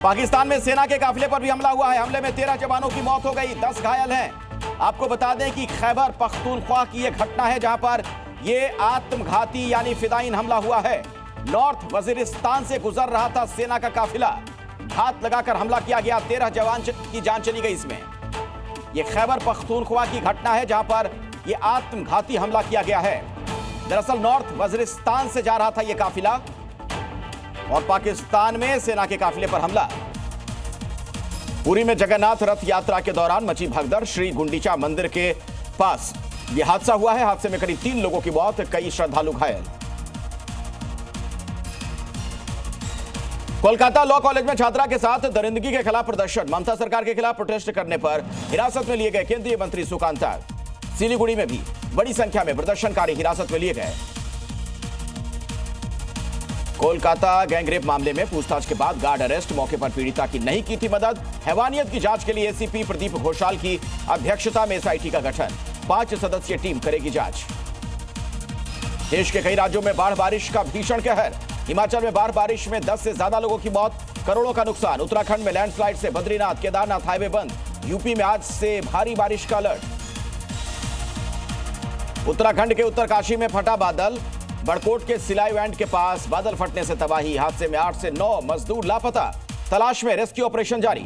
पाकिस्तान में सेना के काफिले पर भी हमला हुआ है। हमले में 13 जवानों की मौत हो गई, 10 घायल हैं। आपको बता दें कि खैबर पख्तूनख्वा की यह घटना है जहां पर यह आत्मघाती यानी फिदायीन हमला हुआ है। नॉर्थ वजीरिस्तान से गुजर रहा था सेना का काफिला, घात लगाकर हमला किया गया, 13 जवान की जान चली गई। इसमें यह खैबर पख्तूनख्वा की घटना है जहां पर यह आत्मघाती हमला किया गया है। दरअसल नॉर्थ वजीरिस्तान से जा रहा था यह काफिला और पाकिस्तान में सेना के काफिले पर हमला। पुरी में जगन्नाथ रथ यात्रा के दौरान मची भगदड़, श्री गुंडीचा मंदिर के पास यह हादसा हुआ है। हादसे में करीब 3 लोगों की मौत, कई श्रद्धालु घायल। कोलकाता लॉ कॉलेज में छात्रा के साथ दरिंदगी के खिलाफ प्रदर्शन, ममता सरकार के खिलाफ प्रोटेस्ट करने पर हिरासत में लिए गए केंद्रीय मंत्री सुकांता। सिलीगुड़ी में भी बड़ी संख्या में प्रदर्शनकारी हिरासत में लिए गए। कोलकाता गैंगरेप मामले में पूछताछ के बाद गार्ड अरेस्ट, मौके पर पीड़िता की नहीं की थी मदद। हैवानियत की जांच के लिए एसीपी प्रदीप घोषाल की अध्यक्षता में एसआईटी का गठन, 5 सदस्यीय टीम करेगी जांच। देश के कई राज्यों में बाढ़ बारिश का भीषण कहर, हिमाचल में बाढ़ बारिश में 10 से ज्यादा लोगों की मौत, करोड़ों का नुकसान। उत्तराखंड में लैंडस्लाइड से बद्रीनाथ केदारनाथ हाईवे बंद, यूपी में आज से भारी बारिश का अलर्ट। उत्तराखंड के उत्तरकाशी में फटा बादल, बड़कोट के सिलाई वैंड के पास बादल फटने से तबाही, हादसे में 8 से 9 मजदूर लापता, तलाश में रेस्क्यू ऑपरेशन जारी।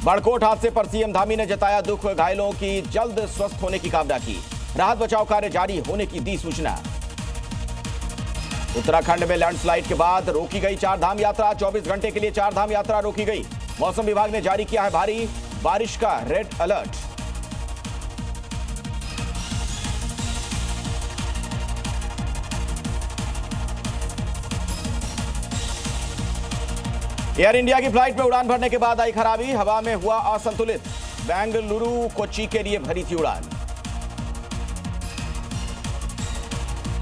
बड़कोट हादसे पर सीएम धामी ने जताया दुख, घायलों की जल्द स्वस्थ होने की कामना की, राहत बचाव कार्य जारी होने की दी सूचना। उत्तराखंड में लैंडस्लाइड के बाद रोकी गई 4 धाम यात्रा, 24 घंटे के लिए 4 धाम यात्रा रोकी गई। मौसम विभाग ने जारी किया है भारी बारिश का रेड अलर्ट। एयर इंडिया की फ्लाइट में उड़ान भरने के बाद आई खराबी, हवा में हुआ असंतुलित, बेंगलुरु कोच्चि के लिए भरी थी उड़ान।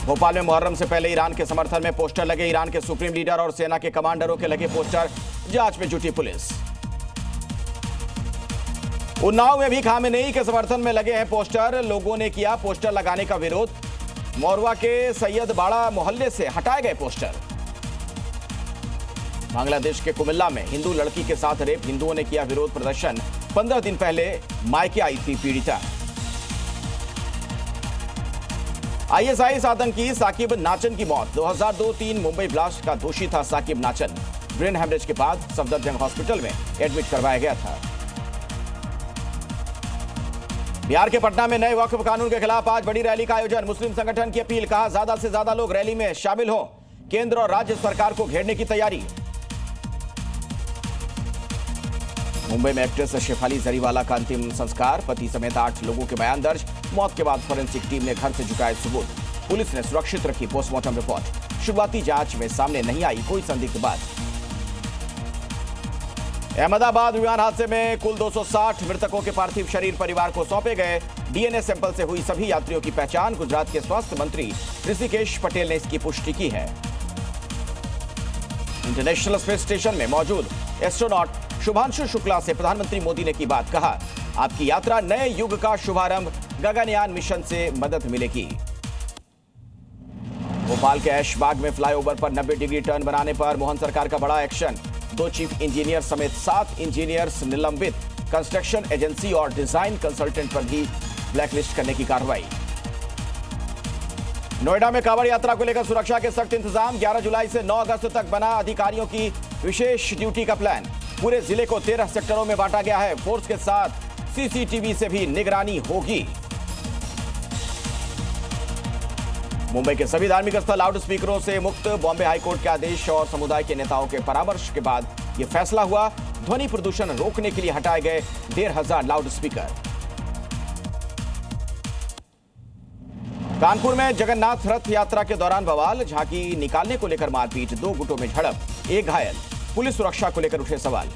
भोपाल में मुहर्रम से पहले ईरान के समर्थन में पोस्टर लगे, ईरान के सुप्रीम लीडर और सेना के कमांडरों के लगे पोस्टर, जांच में जुटी पुलिस। उन्नाव में भी खामेनेई के समर्थन में लगे हैं पोस्टर, लोगों ने किया पोस्टर लगाने का विरोध। मोरवा के सैयद बाड़ा मोहल्ले से हटाए गए पोस्टर। बांग्लादेश के कुमिल्ला में हिंदू लड़की के साथ रेप, हिंदुओं ने किया विरोध प्रदर्शन, 15 दिन पहले मायके आई थी पीड़िता। आईएसआईएस आतंकी साकिब नाचन की मौत, 2002-3 मुंबई ब्लास्ट का दोषी था साकिब नाचन। ब्रेन हेमरेज के बाद सफदरजंग हॉस्पिटल में एडमिट करवाया गया था। बिहार के पटना में नए वक्फ कानून के खिलाफ आज बड़ी रैली का आयोजन, मुस्लिम संगठन की अपील, कहा ज्यादा से ज्यादा लोग रैली में शामिल हों, केंद्र और राज्य सरकार को घेरने की तैयारी। मुंबई में एक्ट्रेस शेफाली जरीवाला का अंतिम संस्कार, पति समेत 8 लोगों के बयान दर्ज, मौत के बाद फोरेंसिक टीम ने घर से जुटाए सबूत, पुलिस ने सुरक्षित रखी पोस्टमार्टम रिपोर्ट। शुरुआती जांच में सामने नहीं आई कोई संदिग्ध बात। अहमदाबाद विमान हादसे में कुल 260 मृतकों के पार्थिव शरीर परिवार को सौंपे गए, डीएनए सैंपल से हुई सभी यात्रियों की पहचान, गुजरात के स्वास्थ्य मंत्री ऋषिकेश पटेल ने इसकी पुष्टि की है। इंटरनेशनल स्पेस स्टेशन में मौजूद एस्ट्रोनॉट शुभांशु शुक्ला से प्रधानमंत्री मोदी ने की बात, कहा आपकी यात्रा नए युग का शुभारंभ, गगनयान मिशन से मदद मिलेगी। भोपाल के ऐशबाग में फ्लाईओवर पर 90 डिग्री टर्न बनाने पर मोहन सरकार का बड़ा एक्शन, 2 चीफ इंजीनियर समेत 7 इंजीनियर्स निलंबित, कंस्ट्रक्शन एजेंसी और डिजाइन कंसल्टेंट पर भी ब्लैकलिस्ट करने की कार्रवाई। नोएडा में कांवड़ यात्रा को लेकर सुरक्षा के सख्त इंतजाम, 11 जुलाई से 9 अगस्त तक बना अधिकारियों की विशेष ड्यूटी का प्लान। पूरे जिले को 13 सेक्टरों में बांटा गया है, फोर्स के साथ सीसीटीवी से भी निगरानी होगी। मुंबई के सभी धार्मिक स्थल लाउड स्पीकरों से मुक्त, बॉम्बे हाईकोर्ट के आदेश और समुदाय के नेताओं के परामर्श के बाद यह फैसला हुआ। ध्वनि प्रदूषण रोकने के लिए हटाए गए 1,500 लाउड स्पीकर। कानपुर में जगन्नाथ रथ यात्रा के दौरान बवाल, झांकी निकालने को लेकर मारपीट, 2 गुटों में झड़प, 1 घायल, पुलिस सुरक्षा को लेकर उठे सवाल।